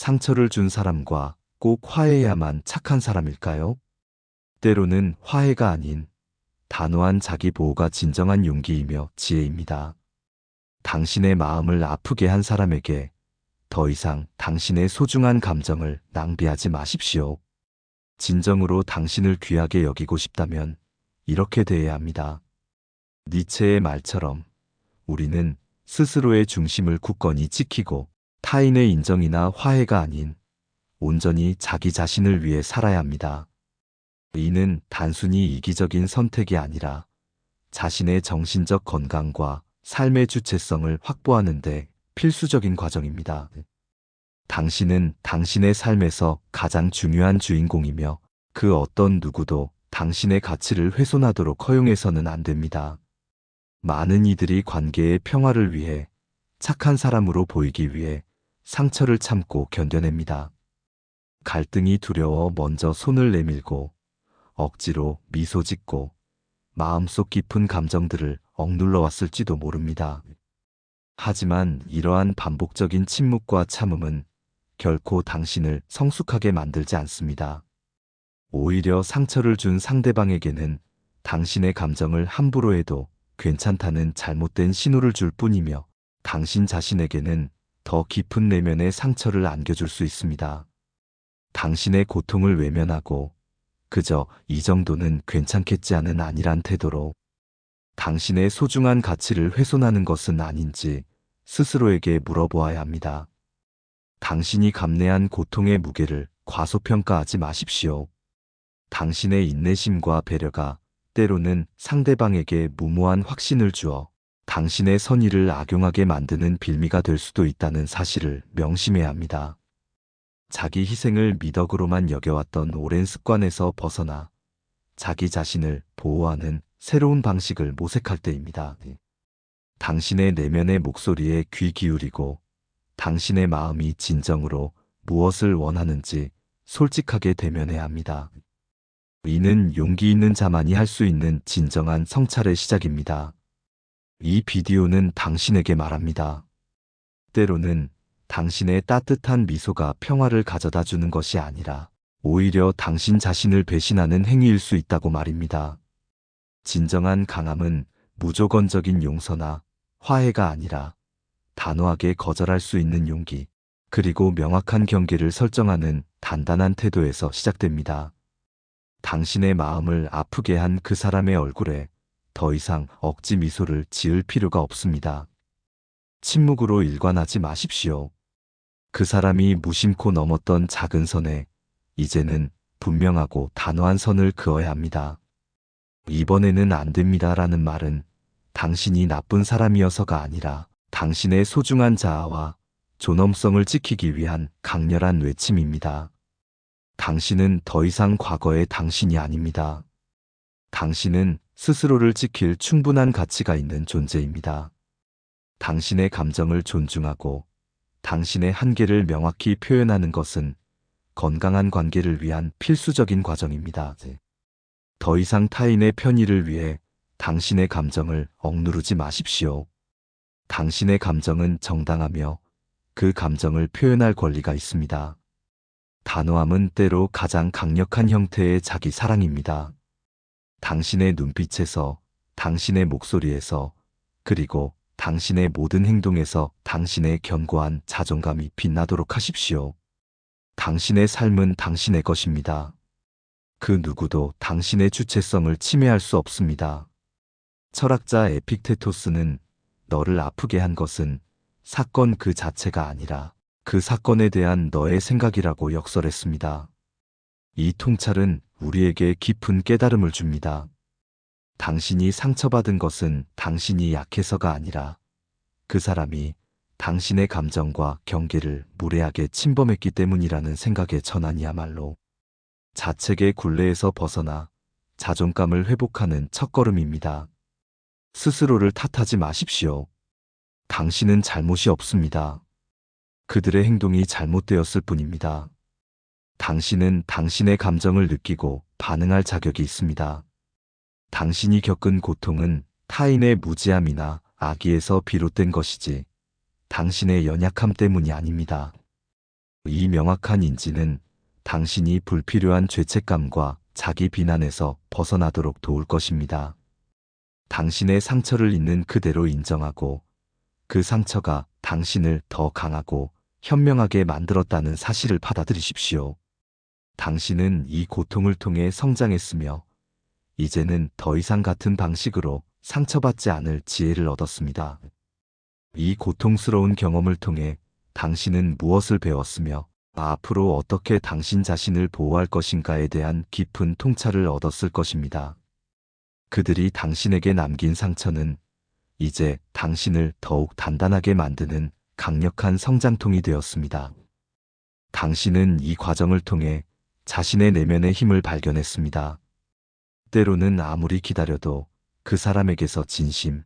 상처를 준 사람과 꼭 화해해야만 착한 사람일까요? 때로는 화해가 아닌 단호한 자기 보호가 진정한 용기이며 지혜입니다. 당신의 마음을 아프게 한 사람에게 더 이상 당신의 소중한 감정을 낭비하지 마십시오. 진정으로 당신을 귀하게 여기고 싶다면 이렇게 대해야 합니다. 니체의 말처럼 우리는 스스로의 중심을 굳건히 지키고 타인의 인정이나 화해가 아닌 온전히 자기 자신을 위해 살아야 합니다. 이는 단순히 이기적인 선택이 아니라 자신의 정신적 건강과 삶의 주체성을 확보하는 데 필수적인 과정입니다. 당신은 당신의 삶에서 가장 중요한 주인공이며 그 어떤 누구도 당신의 가치를 훼손하도록 허용해서는 안 됩니다. 많은 이들이 관계의 평화를 위해 착한 사람으로 보이기 위해 상처를 참고 견뎌냅니다. 갈등이 두려워 먼저 손을 내밀고 억지로 미소 짓고 마음속 깊은 감정들을 억눌러 왔을지도 모릅니다. 하지만 이러한 반복적인 침묵과 참음은 결코 당신을 성숙하게 만들지 않습니다. 오히려 상처를 준 상대방에게는 당신의 감정을 함부로 해도 괜찮다는 잘못된 신호를 줄 뿐이며 당신 자신에게는 더 깊은 내면의 상처를 안겨줄 수 있습니다. 당신의 고통을 외면하고 그저 이 정도는 괜찮겠지 하는 안일한 태도로 당신의 소중한 가치를 훼손하는 것은 아닌지 스스로에게 물어보아야 합니다. 당신이 감내한 고통의 무게를 과소평가하지 마십시오. 당신의 인내심과 배려가 때로는 상대방에게 무모한 확신을 주어 당신의 선의를 악용하게 만드는 빌미가 될 수도 있다는 사실을 명심해야 합니다. 자기 희생을 미덕으로만 여겨왔던 오랜 습관에서 벗어나 자기 자신을 보호하는 새로운 방식을 모색할 때입니다. 당신의 내면의 목소리에 귀 기울이고 당신의 마음이 진정으로 무엇을 원하는지 솔직하게 대면해야 합니다. 이는 용기 있는 자만이 할 수 있는 진정한 성찰의 시작입니다. 이 비디오는 당신에게 말합니다. 때로는 당신의 따뜻한 미소가 평화를 가져다 주는 것이 아니라 오히려 당신 자신을 배신하는 행위일 수 있다고 말입니다. 진정한 강함은 무조건적인 용서나 화해가 아니라 단호하게 거절할 수 있는 용기, 그리고 명확한 경계를 설정하는 단단한 태도에서 시작됩니다. 당신의 마음을 아프게 한 그 사람의 얼굴에 더 이상 억지 미소를 지을 필요가 없습니다. 침묵으로 일관하지 마십시오. 그 사람이 무심코 넘었던 작은 선에 이제는 분명하고 단호한 선을 그어야 합니다. 이번에는 안 됩니다라는 말은 당신이 나쁜 사람이어서가 아니라 당신의 소중한 자아와 존엄성을 지키기 위한 강렬한 외침입니다. 당신은 더 이상 과거의 당신이 아닙니다. 당신은 스스로를 지킬 충분한 가치가 있는 존재입니다. 당신의 감정을 존중하고 당신의 한계를 명확히 표현하는 것은 건강한 관계를 위한 필수적인 과정입니다. 더 이상 타인의 편의를 위해 당신의 감정을 억누르지 마십시오. 당신의 감정은 정당하며 그 감정을 표현할 권리가 있습니다. 단호함은 때로 가장 강력한 형태의 자기 사랑입니다. 당신의 눈빛에서, 당신의 목소리에서, 그리고 당신의 모든 행동에서 당신의 견고한 자존감이 빛나도록 하십시오. 당신의 삶은 당신의 것입니다. 그 누구도 당신의 주체성을 침해할 수 없습니다. 철학자 에픽테토스는 너를 아프게 한 것은 사건 그 자체가 아니라 그 사건에 대한 너의 생각이라고 역설했습니다. 이 통찰은 우리에게 깊은 깨달음을 줍니다. 당신이 상처받은 것은 당신이 약해서가 아니라 그 사람이 당신의 감정과 경계를 무례하게 침범했기 때문이라는 생각의 전환이야말로 자책의 굴레에서 벗어나 자존감을 회복하는 첫걸음입니다. 스스로를 탓하지 마십시오. 당신은 잘못이 없습니다. 그들의 행동이 잘못되었을 뿐입니다. 당신은 당신의 감정을 느끼고 반응할 자격이 있습니다. 당신이 겪은 고통은 타인의 무지함이나 악의에서 비롯된 것이지 당신의 연약함 때문이 아닙니다. 이 명확한 인지는 당신이 불필요한 죄책감과 자기 비난에서 벗어나도록 도울 것입니다. 당신의 상처를 있는 그대로 인정하고 그 상처가 당신을 더 강하고 현명하게 만들었다는 사실을 받아들이십시오. 당신은 이 고통을 통해 성장했으며 이제는 더 이상 같은 방식으로 상처받지 않을 지혜를 얻었습니다. 이 고통스러운 경험을 통해 당신은 무엇을 배웠으며 앞으로 어떻게 당신 자신을 보호할 것인가에 대한 깊은 통찰을 얻었을 것입니다. 그들이 당신에게 남긴 상처는 이제 당신을 더욱 단단하게 만드는 강력한 성장통이 되었습니다. 당신은 이 과정을 통해 자신의 내면의 힘을 발견했습니다. 때로는 아무리 기다려도 그 사람에게서 진심,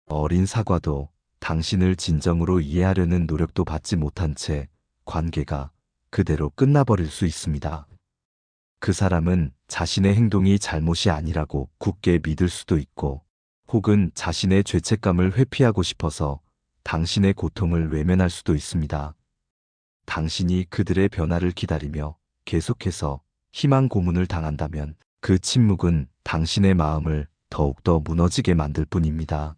어린 사과도 당신을 진정으로 이해하려는 노력도 받지 못한 채 관계가 그대로 끝나버릴 수 있습니다. 그 사람은 자신의 행동이 잘못이 아니라고 굳게 믿을 수도 있고, 혹은 자신의 죄책감을 회피하고 싶어서 당신의 고통을 외면할 수도 있습니다. 당신이 그들의 변화를 기다리며 계속해서 희망 고문을 당한다면 그 침묵은 당신의 마음을 더욱더 무너지게 만들 뿐입니다.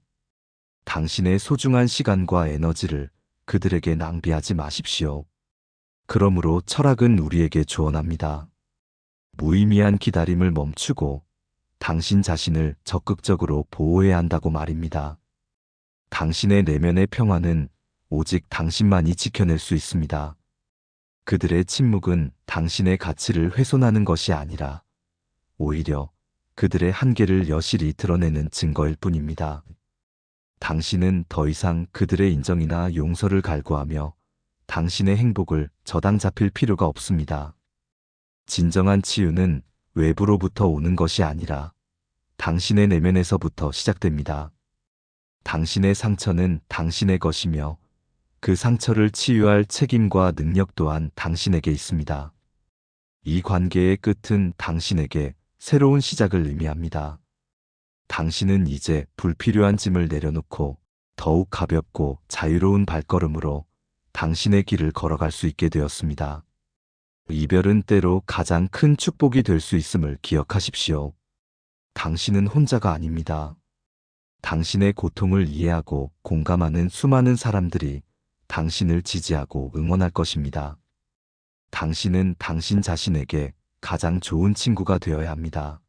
당신의 소중한 시간과 에너지를 그들에게 낭비하지 마십시오. 그러므로 철학은 우리에게 조언합니다. 무의미한 기다림을 멈추고 당신 자신을 적극적으로 보호해야 한다고 말입니다. 당신의 내면의 평화는 오직 당신만이 지켜낼 수 있습니다. 그들의 침묵은 당신의 가치를 훼손하는 것이 아니라 오히려 그들의 한계를 여실히 드러내는 증거일 뿐입니다. 당신은 더 이상 그들의 인정이나 용서를 갈구하며 당신의 행복을 저당 잡힐 필요가 없습니다. 진정한 치유는 외부로부터 오는 것이 아니라 당신의 내면에서부터 시작됩니다. 당신의 상처는 당신의 것이며 그 상처를 치유할 책임과 능력 또한 당신에게 있습니다. 이 관계의 끝은 당신에게 새로운 시작을 의미합니다. 당신은 이제 불필요한 짐을 내려놓고 더욱 가볍고 자유로운 발걸음으로 당신의 길을 걸어갈 수 있게 되었습니다. 이별은 때로 가장 큰 축복이 될 수 있음을 기억하십시오. 당신은 혼자가 아닙니다. 당신의 고통을 이해하고 공감하는 수많은 사람들이 당신을 지지하고 응원할 것입니다. 당신은 당신 자신에게 가장 좋은 친구가 되어야 합니다.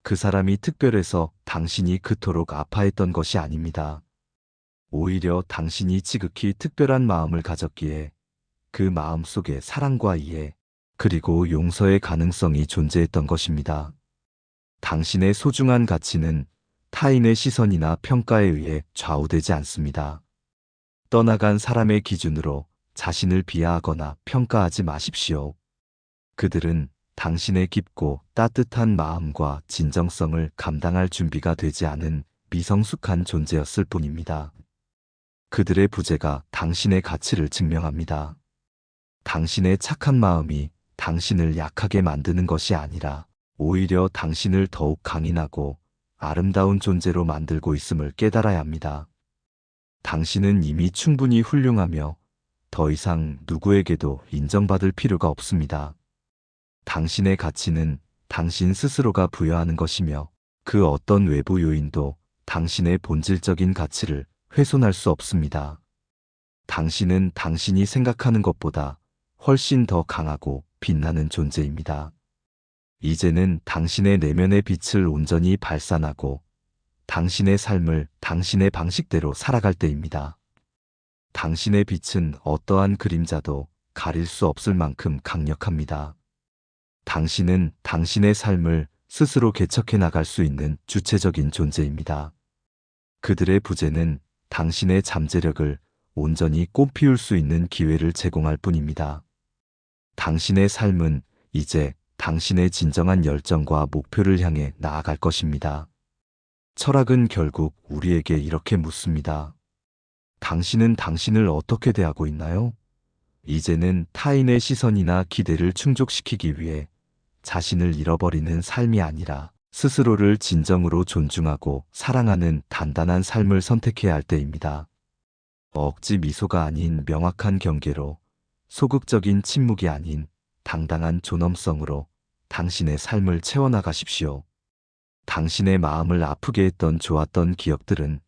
그 사람이 특별해서 당신이 그토록 아파했던 것이 아닙니다. 오히려 당신이 지극히 특별한 마음을 가졌기에 그 마음 속에 사랑과 이해, 그리고 용서의 가능성이 존재했던 것입니다. 당신의 소중한 가치는 타인의 시선이나 평가에 의해 좌우되지 않습니다. 떠나간 사람의 기준으로 자신을 비하하거나 평가하지 마십시오. 그들은 당신의 깊고 따뜻한 마음과 진정성을 감당할 준비가 되지 않은 미성숙한 존재였을 뿐입니다. 그들의 부재가 당신의 가치를 증명합니다. 당신의 착한 마음이 당신을 약하게 만드는 것이 아니라 오히려 당신을 더욱 강인하고 아름다운 존재로 만들고 있음을 깨달아야 합니다. 당신은 이미 충분히 훌륭하며 더 이상 누구에게도 인정받을 필요가 없습니다. 당신의 가치는 당신 스스로가 부여하는 것이며 그 어떤 외부 요인도 당신의 본질적인 가치를 훼손할 수 없습니다. 당신은 당신이 생각하는 것보다 훨씬 더 강하고 빛나는 존재입니다. 이제는 당신의 내면의 빛을 온전히 발산하고 당신의 삶을 당신의 방식대로 살아갈 때입니다. 당신의 빛은 어떠한 그림자도 가릴 수 없을 만큼 강력합니다. 당신은 당신의 삶을 스스로 개척해 나갈 수 있는 주체적인 존재입니다. 그들의 부재는 당신의 잠재력을 온전히 꽃피울 수 있는 기회를 제공할 뿐입니다. 당신의 삶은 이제 당신의 진정한 열정과 목표를 향해 나아갈 것입니다. 철학은 결국 우리에게 이렇게 묻습니다. 당신은 당신을 어떻게 대하고 있나요? 이제는 타인의 시선이나 기대를 충족시키기 위해 자신을 잃어버리는 삶이 아니라 스스로를 진정으로 존중하고 사랑하는 단단한 삶을 선택해야 할 때입니다. 억지 미소가 아닌 명확한 경계로 소극적인 침묵이 아닌 당당한 존엄성으로 당신의 삶을 채워나가십시오. 당신의 마음을 아프게 했던 좋았던 기억들은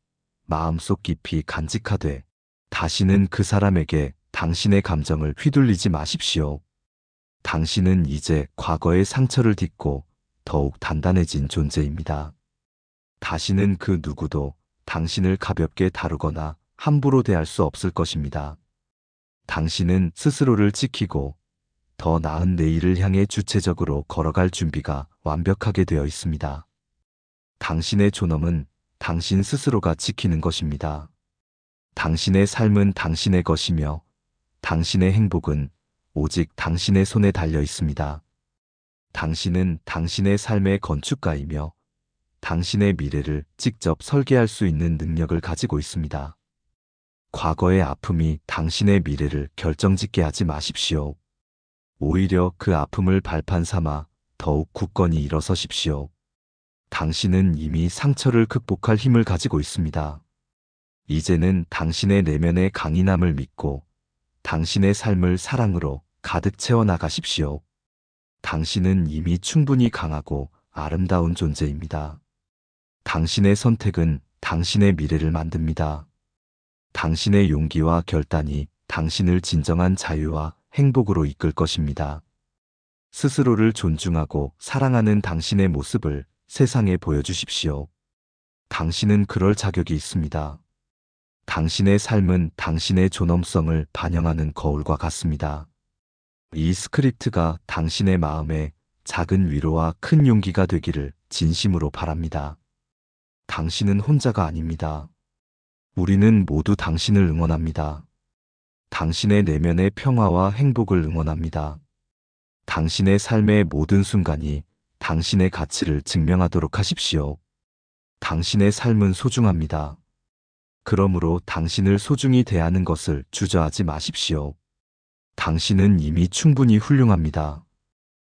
마음속 깊이 간직하되 다시는 그 사람에게 당신의 감정을 휘둘리지 마십시오. 당신은 이제 과거의 상처를 딛고 더욱 단단해진 존재입니다. 다시는 그 누구도 당신을 가볍게 다루거나 함부로 대할 수 없을 것입니다. 당신은 스스로를 지키고 더 나은 내일을 향해 주체적으로 걸어갈 준비가 완벽하게 되어 있습니다. 당신의 존엄은 당신 스스로가 지키는 것입니다. 당신의 삶은 당신의 것이며 당신의 행복은 오직 당신의 손에 달려 있습니다. 당신은 당신의 삶의 건축가이며 당신의 미래를 직접 설계할 수 있는 능력을 가지고 있습니다. 과거의 아픔이 당신의 미래를 결정짓게 하지 마십시오. 오히려 그 아픔을 발판 삼아 더욱 굳건히 일어서십시오. 당신은 이미 상처를 극복할 힘을 가지고 있습니다. 이제는 당신의 내면의 강인함을 믿고 당신의 삶을 사랑으로 가득 채워 나가십시오. 당신은 이미 충분히 강하고 아름다운 존재입니다. 당신의 선택은 당신의 미래를 만듭니다. 당신의 용기와 결단이 당신을 진정한 자유와 행복으로 이끌 것입니다. 스스로를 존중하고 사랑하는 당신의 모습을 세상에 보여주십시오. 당신은 그럴 자격이 있습니다. 당신의 삶은 당신의 존엄성을 반영하는 거울과 같습니다. 이 스크립트가 당신의 마음에 작은 위로와 큰 용기가 되기를 진심으로 바랍니다. 당신은 혼자가 아닙니다. 우리는 모두 당신을 응원합니다. 당신의 내면의 평화와 행복을 응원합니다. 당신의 삶의 모든 순간이 당신의 가치를 증명하도록 하십시오. 당신의 삶은 소중합니다. 그러므로 당신을 소중히 대하는 것을 주저하지 마십시오. 당신은 이미 충분히 훌륭합니다.